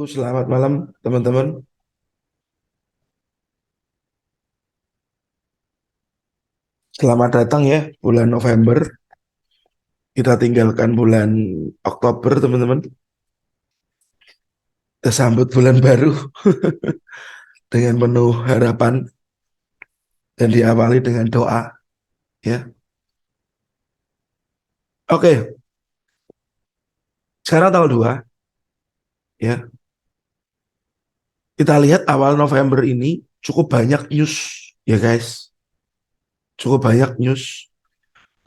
Selamat malam teman-teman. Selamat datang ya bulan November. Kita tinggalkan bulan Oktober teman-teman. Kita sambut bulan baru dengan penuh harapan dan diawali dengan doa ya. Oke, sekarang tanggal 2 ya. Kita lihat awal November ini cukup banyak news ya guys. Cukup banyak news.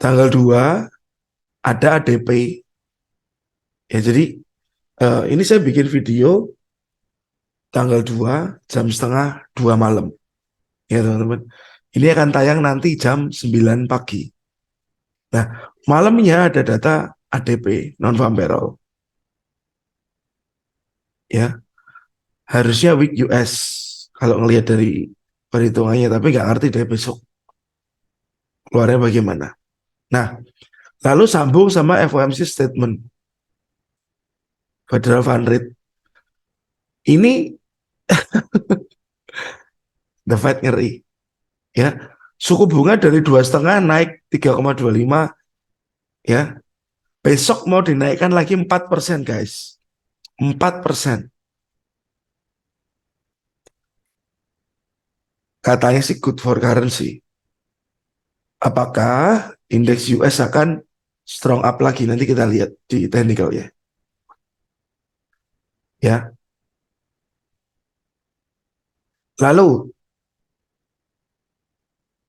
Tanggal 2 ada ADP ya. Jadi ini saya bikin video tanggal 2 jam setengah 2 malam ya teman-teman. Ini akan tayang nanti jam 9 pagi. Nah, malamnya ada data ADP non-farm payroll ya. Harusnya week US kalau ngelihat dari perhitungannya, tapi nggak ngerti deh besok keluarnya bagaimana. Nah, lalu sambung sama FOMC statement Federal Fund Rate. Ini the Fed ngeri ya. Suku bunga dari 2,5 naik 3,25 ya. Besok mau dinaikkan lagi 4% guys. 4%. Katanya sih good for currency. Apakah indeks US akan strong up lagi? Nanti kita lihat di technical ya. Ya. Lalu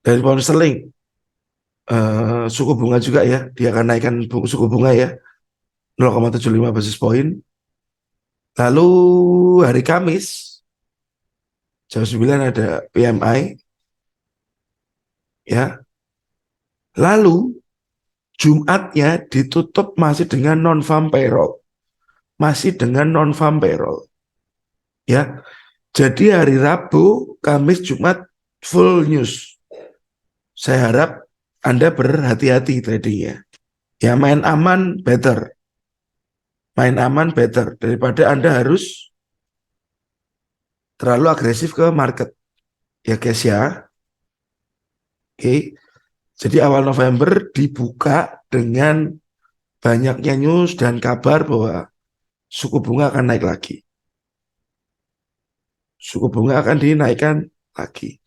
dari pound sterling suku bunga juga ya, dia akan naikkan suku bunga ya 0,75 basis point. Lalu hari Kamis jam 9 ada PMI ya. Lalu Jumatnya ditutup masih dengan non-farm payroll. Masih dengan non-farm payroll ya. Jadi hari Rabu, Kamis, Jumat full news. Saya harap Anda berhati-hati tradingnya. Ya main aman better. Main aman better daripada Anda harus terlalu agresif ke market. Ya guys ya. Oke. Jadi awal November dibuka dengan banyaknya news dan kabar bahwa suku bunga akan naik lagi. Suku bunga akan dinaikkan lagi.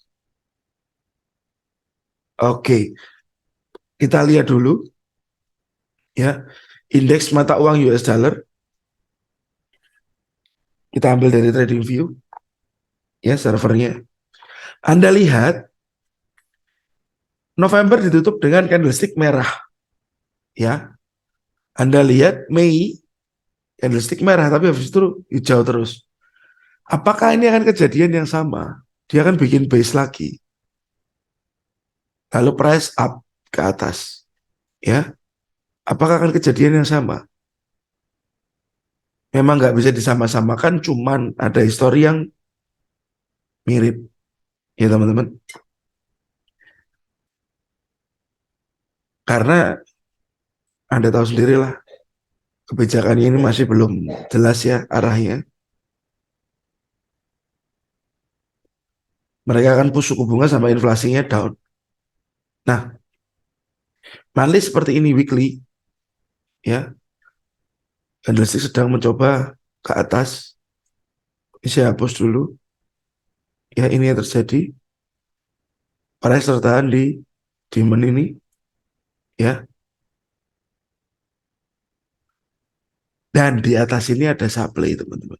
Oke, kita lihat dulu ya indeks mata uang US dollar. Kita ambil dari TradingView ya servernya. Anda lihat November ditutup dengan candlestick merah ya. Anda lihat Mei candlestick merah tapi habis itu hijau terus. Apakah ini akan kejadian yang sama? Dia akan bikin base lagi. Lalu price up ke atas. Ya, apakah akan kejadian yang sama? Memang nggak bisa disama-samakan, cuman ada histori yang mirip. Ya teman-teman. Karena Anda tahu sendirilah, kebijakan ini masih belum jelas ya arahnya. Mereka akan push suku bunga sama inflasinya down. Nah, monthly seperti ini weekly, ya, candlestick sedang mencoba ke atas. Ini saya hapus dulu. Ya, ini yang terjadi. Price tertahan di demand ini, ya. Dan di atas ini ada supply, teman-teman.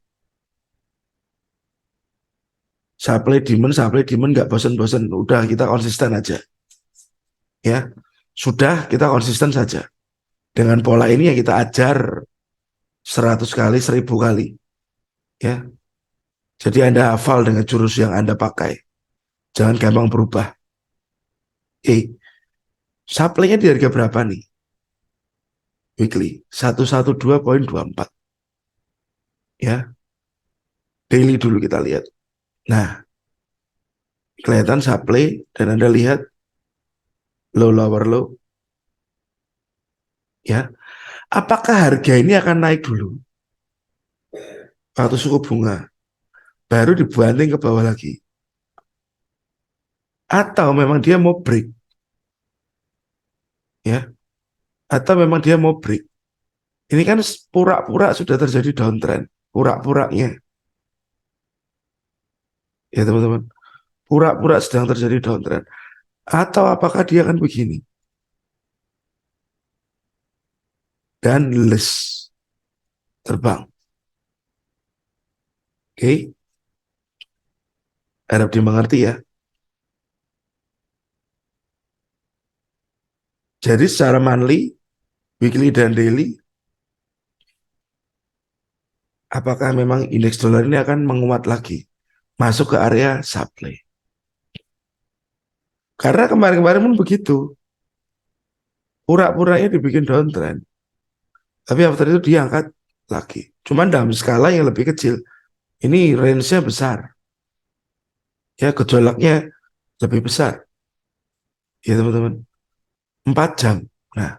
Supply demand nggak bosan-bosan. Udah kita konsisten aja, ya. Sudah kita konsisten saja. Dengan pola ini ya kita ajar 100 kali, 1000 kali, ya. Jadi Anda hafal dengan jurus yang Anda pakai. Jangan gampang berubah. Supply-nya di harga berapa nih? Weekly 112,24 ya. Daily dulu kita lihat. Nah, kelihatan supply dan Anda lihat low lower low ya. Apakah harga ini akan naik dulu? atau suku bunga, baru dibanting ke bawah lagi. Atau memang dia mau break, ya, atau memang dia mau break. Ini kan pura-pura sudah terjadi downtrend, pura-puranya, ya teman-teman. Pura-pura sedang terjadi downtrend. Atau apakah dia akan begini dan list terbang. Oke, harap dimengerti ya. Jadi secara monthly, weekly dan daily, apakah memang indeks dolar ini akan menguat lagi, masuk ke area supply? Karena kemarin-kemarin pun begitu, pura-puranya dibikin downtrend, tapi after itu diangkat lagi. Cuman dalam skala yang lebih kecil, ini range-nya besar, ya gejolaknya lebih besar, ya teman-teman. 4 jam. Nah,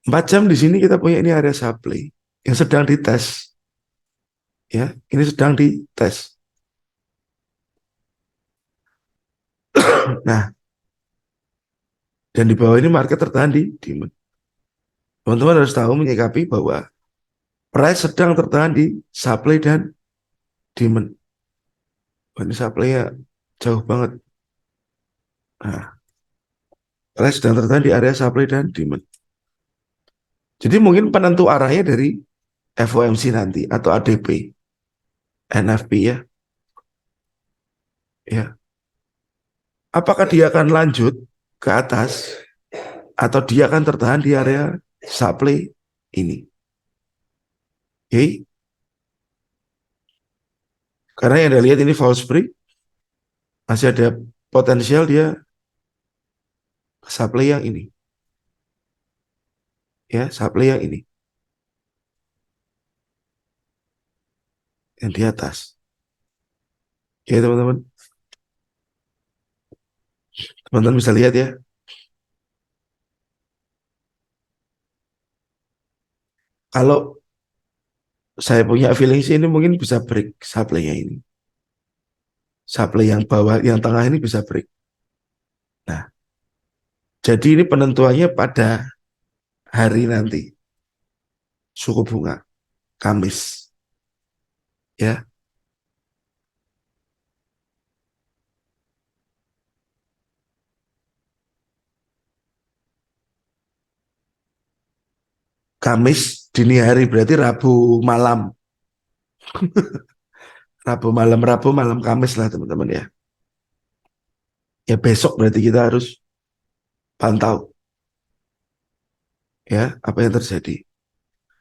4 jam di sini kita punya ini area supply yang sedang dites, ya, ini sedang dites. Nah, dan di bawah ini market tertahan di demand. Teman-teman harus tahu menyikapi bahwa price sedang tertahan di supply dan demand. Wah, ini supply-nya jauh banget. Nah, price sedang tertahan di area supply dan demand. Jadi mungkin penentu arahnya dari FOMC nanti atau ADP, NFP ya. Ya. Apakah dia akan lanjut ke atas atau dia akan tertahan di area supply ini? Oke. Karena yang Anda lihat ini false break, masih ada potensial dia supply yang ini. Ya, supply yang ini. Yang di atas. Ya, teman-teman. Teman-teman bisa lihat ya. Kalau saya punya feeling sih ini mungkin bisa break supply-nya ini. Supply yang bawah, yang tengah ini bisa break. Nah, jadi ini penentuannya pada hari nanti. Suku bunga, Kamis. Ya, Kamis dini hari berarti Rabu malam. Rabu malam Kamis lah teman-teman ya. Ya besok berarti kita harus pantau ya apa yang terjadi.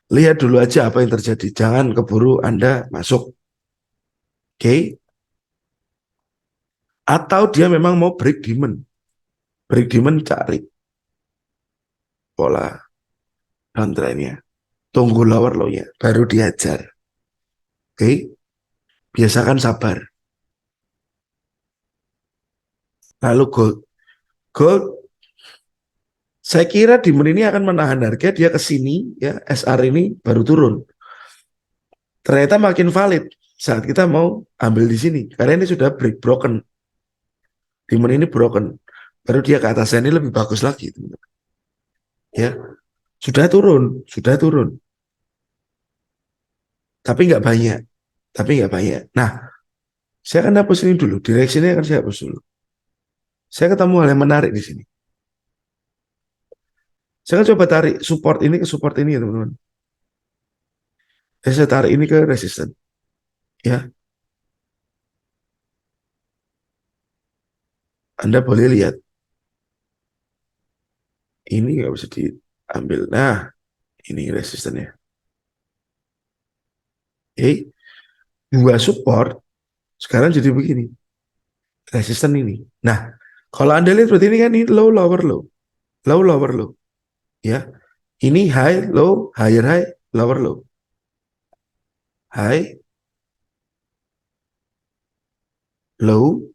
Lihat dulu aja apa yang terjadi. Jangan keburu Anda masuk. Oke? Okay? Atau dia memang mau break demand. Break demand cari pola downtrend-nya. Tunggu lower low-nya. Baru diajar. Oke? Okay? Biasakan sabar. Lalu gold. Gold, saya kira demand ini akan menahan harga. Dia ke sini, ya SR ini baru turun. Ternyata makin valid saat kita mau ambil di sini. Karena ini sudah break broken. Demand ini broken. Baru dia ke atasnya ini lebih bagus lagi. Ya, sudah turun, sudah turun. Tapi nggak banyak. Tapi nggak banyak. Nah, saya akan hapus ini dulu. Direksi ini akan saya hapus dulu. Saya ketemu hal yang menarik di sini. Saya akan coba tarik support ini ke support ini ya teman-teman. Saya tarik ini ke resisten. Ya, Anda boleh lihat. Ini nggak bisa diambil. Nah, ini resistennya. Oke, dua support sekarang jadi begini. Resisten ini. Nah, kalau Anda lihat berarti ini kan ini low, lower, low. Low, lower, low. Ya, ini high, low, higher high, lower, low. High, low,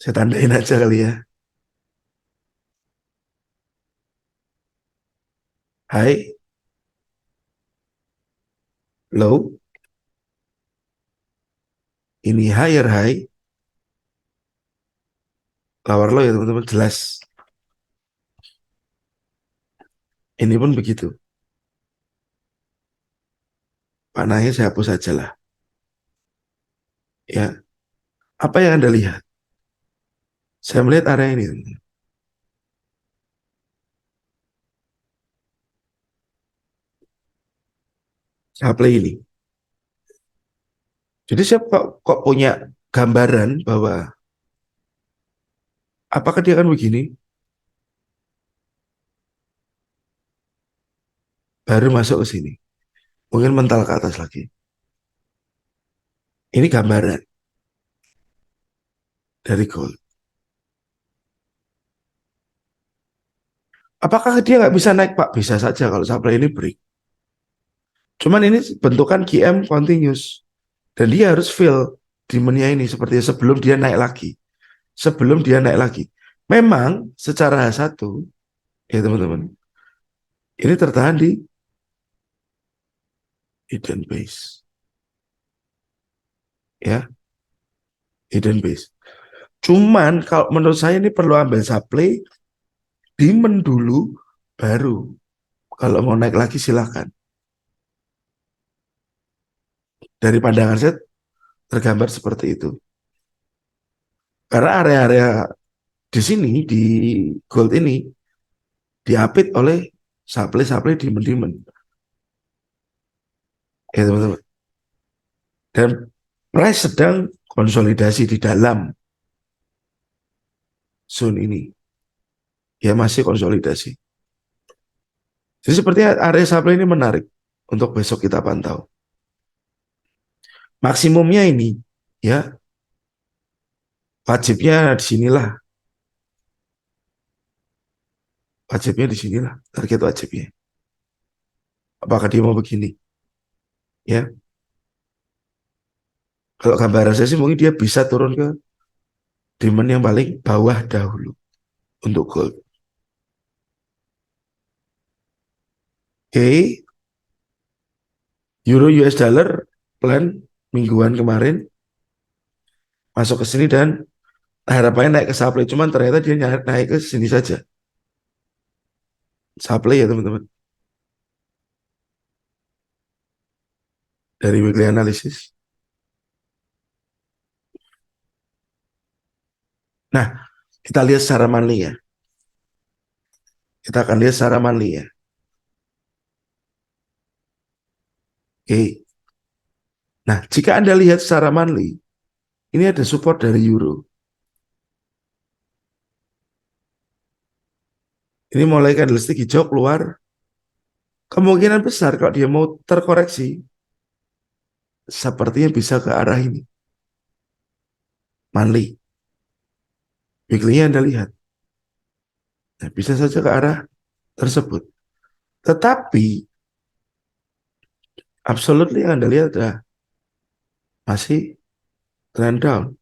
saya tandain aja kali ya. High, low, ini higher high, lower low ya teman-teman, jelas. Ini pun begitu. Panahnya saya hapus saja lah. Ya, apa yang Anda lihat? Saya melihat area ini, teman-teman. Supply ini. Jadi saya kok punya gambaran bahwa apakah dia akan begini, baru masuk ke sini. Mungkin mental ke atas lagi. Ini gambaran dari gold. Apakah dia nggak bisa naik, Pak? Bisa saja kalau supply ini break. Cuman ini bentukan QM continuous. Dan dia harus fill demand-nya ini seperti sebelum dia naik lagi. Sebelum dia naik lagi. Memang secara H1, ya teman-teman, ini tertahan di hidden base. Ya, hidden base. Cuman kalau menurut saya ini perlu ambil supply, demand dulu, baru. Kalau mau naik lagi silakan. Dari pandangan saya tergambar seperti itu. Karena area-area di sini, di gold ini, diapit oleh supply-supply demand-demand. Ya teman-teman. Dan price sedang konsolidasi di dalam zone ini. Ya masih konsolidasi. Jadi sepertinya area supply ini menarik untuk besok kita pantau. Maksimumnya ini, ya wajibnya di sinilah. Wajibnya di sinilah. Target wajibnya. Apakah dia mau begini? Ya, kalau gambaran saya sih mungkin dia bisa turun ke demand yang paling bawah dahulu untuk gold. Oke, Euro US dollar plan mingguan kemarin masuk ke sini dan harapannya naik ke supply, cuman ternyata dia naik ke sini saja. Supply ya teman-teman. Dari weekly analysis. Nah, kita lihat secara monthly ya. Kita akan lihat secara monthly ya. Oke. Nah, jika Anda lihat secara monthly, ini ada support dari euro. Ini mulai candlestick hijau keluar. Kemungkinan besar kalau dia mau terkoreksi, sepertinya bisa ke arah ini. Monthly. Weekly-nya Anda lihat. Nah, bisa saja ke arah tersebut. Tetapi, absolutely yang Anda lihat adalah masih trend down.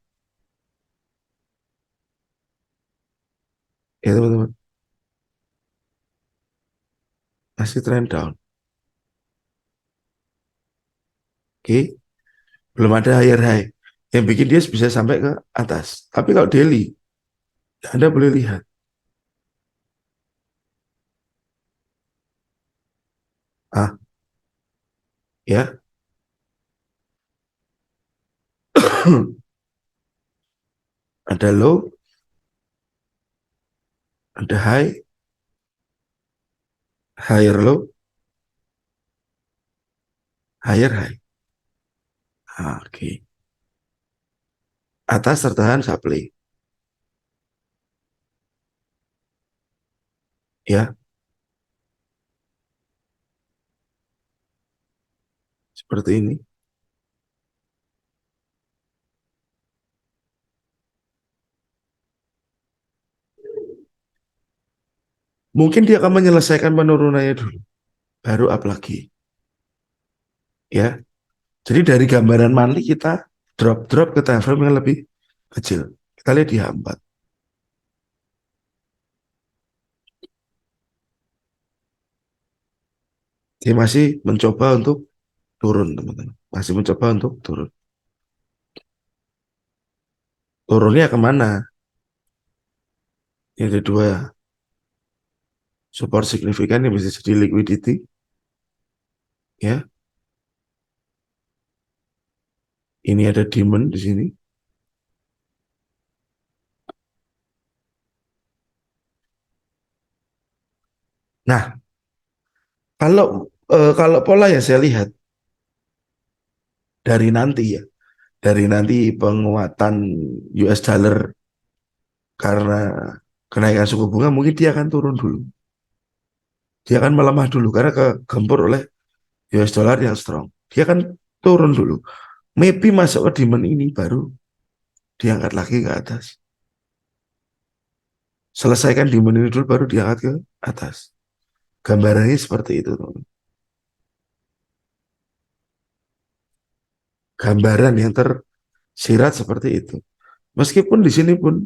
Ya teman-teman. Masih trend down. Oke. Belum ada higher high. Yang bikin dia bisa sampai ke atas. Tapi kalau daily, Anda boleh lihat. Ah, ya. Ada low, ada high, higher low, higher high. Ah, oke. Atas tertahan supply. Ya, seperti ini. Mungkin dia akan menyelesaikan penurunannya dulu. Baru up lagi. Ya. Jadi dari gambaran monthly kita drop-drop ke time frame yang lebih kecil. Kita lihat di H4. Dia masih mencoba untuk turun teman-teman. Masih mencoba untuk turun. Turunnya kemana? Yang kedua, support signifikan yang bisa jadi liquidity, ya. Ini ada demand di sini. Nah, kalau pola yang saya lihat dari nanti ya, dari nanti penguatan US dollar karena kenaikan suku bunga, mungkin dia akan turun dulu. Dia akan melemah dulu karena kegempur oleh US dollar yang strong. Dia akan turun dulu. Maybe masuk ke demand ini baru diangkat lagi ke atas. Selesaikan demand ini dulu baru diangkat ke atas. Gambarannya seperti itu, teman. Gambaran yang tersirat seperti itu. Meskipun di sini pun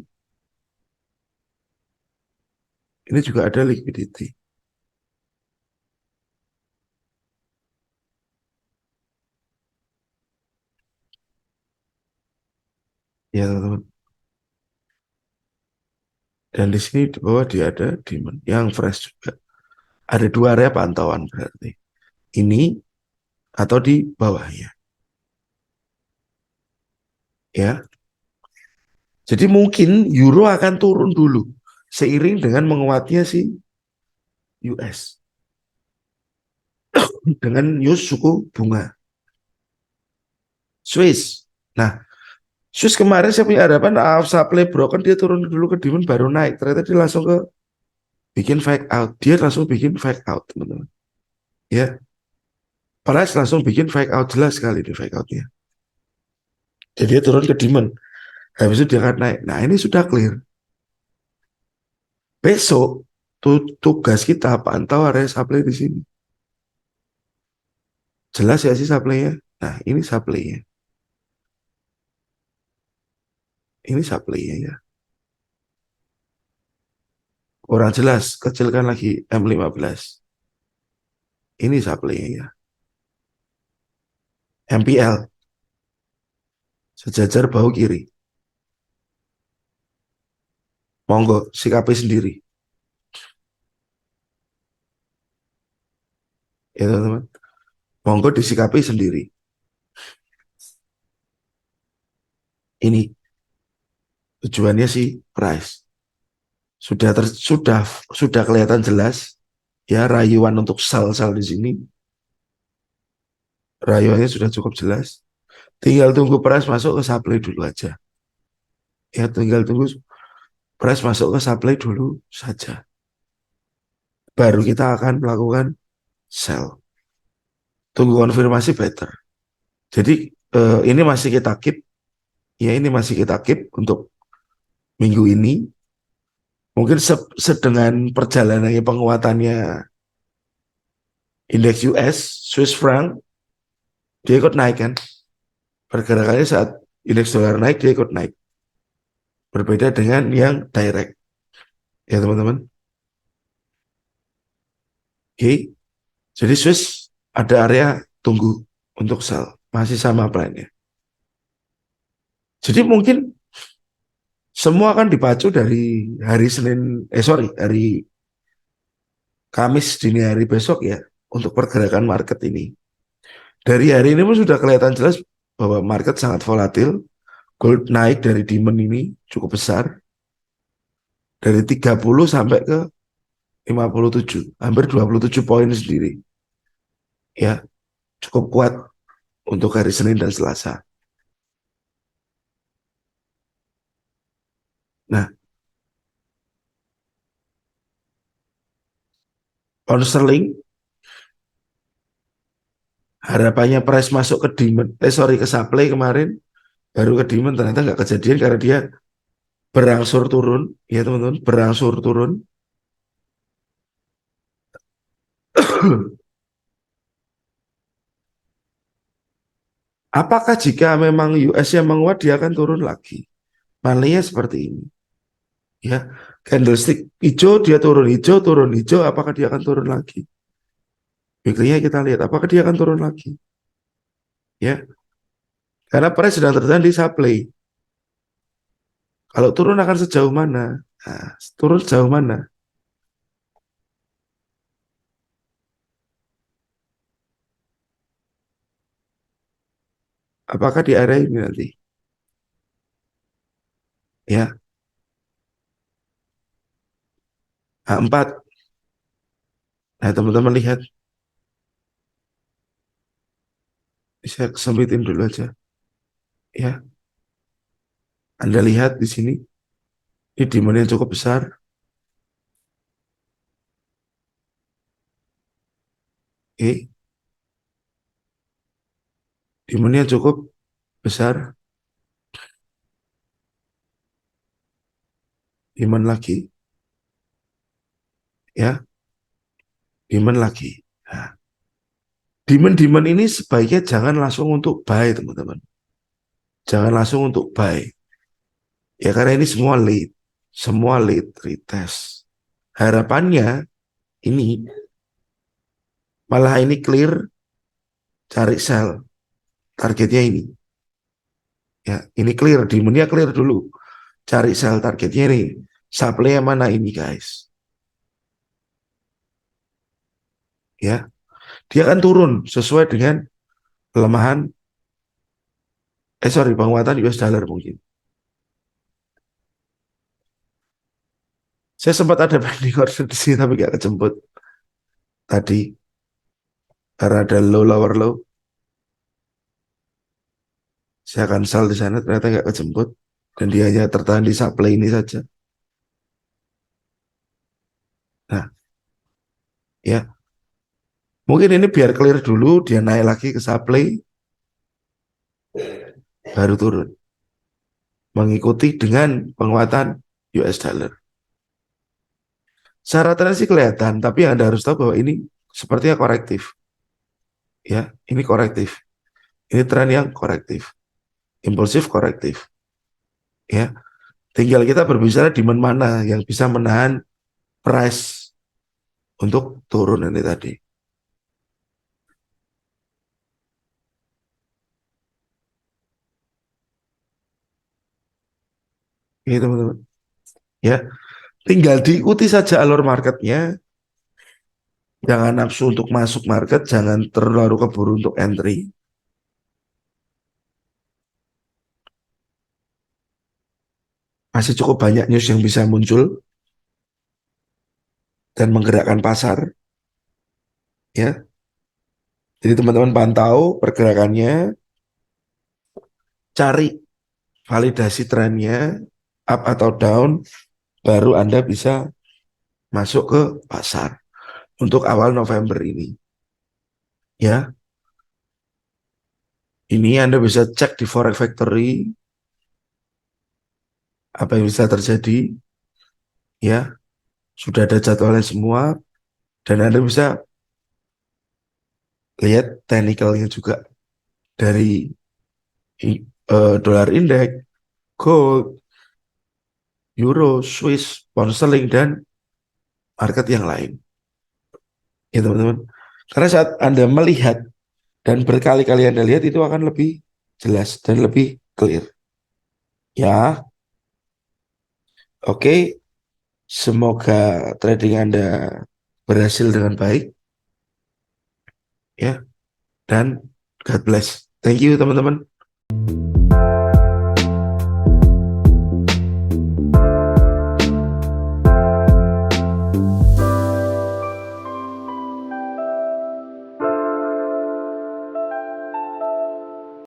ini juga ada liquidity. Ya, teman-teman. Dan di sini di bawah dia ada demand yang fresh juga. Ada dua area pantauan berarti. Ini atau di bawahnya. Ya. Jadi mungkin euro akan turun dulu seiring dengan menguatnya si US dengan news suku bunga Swiss. Nah, Swiss kemarin saya punya harapan supply broken dia turun dulu ke demand baru naik. Ternyata dia langsung ke bikin fake out. Dia langsung bikin fake out, teman-teman. Ya, price langsung bikin fake out jelas sekali di fake outnya. Jadi dia turun ke demand. Habis itu dia akan naik. Nah, ini sudah clear. Besok tugas kita pantau area supply di sini. Jelas ya sih supply-nya. Nah, ini supply-nya. Ini supply-nya ya. Kurang jelas, kecilkan lagi M15. Ini supply-nya ya. MPL, sejajar bahu kiri. Monggo, sikapi sendiri. Ya teman-teman. Monggo disikapi sendiri. Ini tujuannya sih price. Sudah kelihatan jelas ya rayuan untuk sell-sell di sini. Rayuannya sudah cukup jelas. Tinggal tunggu price masuk ke supply dulu aja. Ya tinggal tunggu price masuk ke supply dulu saja. Baru kita akan melakukan sell. Tunggu konfirmasi better. Jadi ini masih kita keep, ya ini masih kita keep untuk minggu ini. Mungkin sedengan perjalanannya penguatannya indeks US, Swiss franc, dia ikut naik kan. Pergerakannya saat indeks dolar naik, dia ikut naik. Berbeda dengan yang direct. Ya teman-teman. Oke. Jadi Swiss ada area tunggu untuk sell. Masih sama plan-nya. Jadi mungkin semua akan dipacu dari hari Senin, sorry, hari Kamis dini hari besok ya untuk pergerakan market ini. Dari hari ini pun sudah kelihatan jelas bahwa market sangat volatil. Gold naik dari demand ini cukup besar. Dari 30 sampai ke 57. Hampir 27 poin sendiri. Ya, cukup kuat untuk hari Senin dan Selasa. Nah, pound sterling harapannya price masuk ke demand, sorry ke supply kemarin, baru ke demand ternyata nggak kejadian karena dia berangsur turun, ya teman-teman, berangsur turun. Apakah jika memang US yang menguat dia akan turun lagi? Malenya seperti ini. Ya, candlestick hijau dia turun hijau, apakah dia akan turun lagi? Weekly-nya kita lihat apakah dia akan turun lagi. ya. Karena price sedang tertahan di supply. Kalau turun akan sejauh mana? Nah, turun sejauh mana? Apakah di area ini nanti? Ya, H4. Nah, teman-teman lihat, bisa kesempitin dulu aja. Ya, Anda lihat di sini, ini demand yang cukup besar. Oke, demand yang cukup besar. Demand lagi, ya, demand lagi. Nah, demand-demand ini sebaiknya jangan langsung untuk buy, teman-teman. Jangan langsung untuk buy. Ya, karena ini semua lead retest. Harapannya ini malah ini clear, cari sell. Targetnya ini. Ya, ini clear, demandnya clear dulu. Cari sell targetnya ini. Supply yang mana ini, guys? Ya, dia akan turun sesuai dengan pelemahan, sorry, penguatan US dollar mungkin. Saya sempat ada pending order di sini tapi gak kejemput tadi karena ada low lower low. Saya cancel di sana ternyata gak kejemput dan dia hanya tertahan di supply ini saja. Nah, ya, mungkin ini biar clear dulu, dia naik lagi ke supply, baru turun. Mengikuti dengan penguatan US dollar. Syaratnya sih kelihatan, tapi Anda harus tahu bahwa ini sepertinya korektif. Ya, ini korektif. Ini tren yang korektif. Impulsif korektif. Ya, tinggal kita berbicara di mana yang bisa menahan price untuk turun ini tadi. Ini teman-teman. Ya, tinggal diikuti saja alur marketnya. Jangan nafsu untuk masuk market, jangan terlalu keburu untuk entry. Masih cukup banyak news yang bisa muncul dan menggerakkan pasar. Ya, jadi teman-teman pantau pergerakannya, cari validasi trennya up atau down, baru Anda bisa masuk ke pasar untuk awal November ini. Ya, ini Anda bisa cek di Forex Factory apa yang bisa terjadi. Ya, sudah ada jadwalnya semua dan Anda bisa lihat teknikalnya juga dari dolar indeks, gold, euro, Swiss, pound sterling dan market yang lain. Ya teman-teman. Karena saat Anda melihat dan berkali-kali Anda lihat itu akan lebih jelas dan lebih clear. Ya, oke. Semoga trading Anda berhasil dengan baik ya dan God bless. Thank you teman-teman.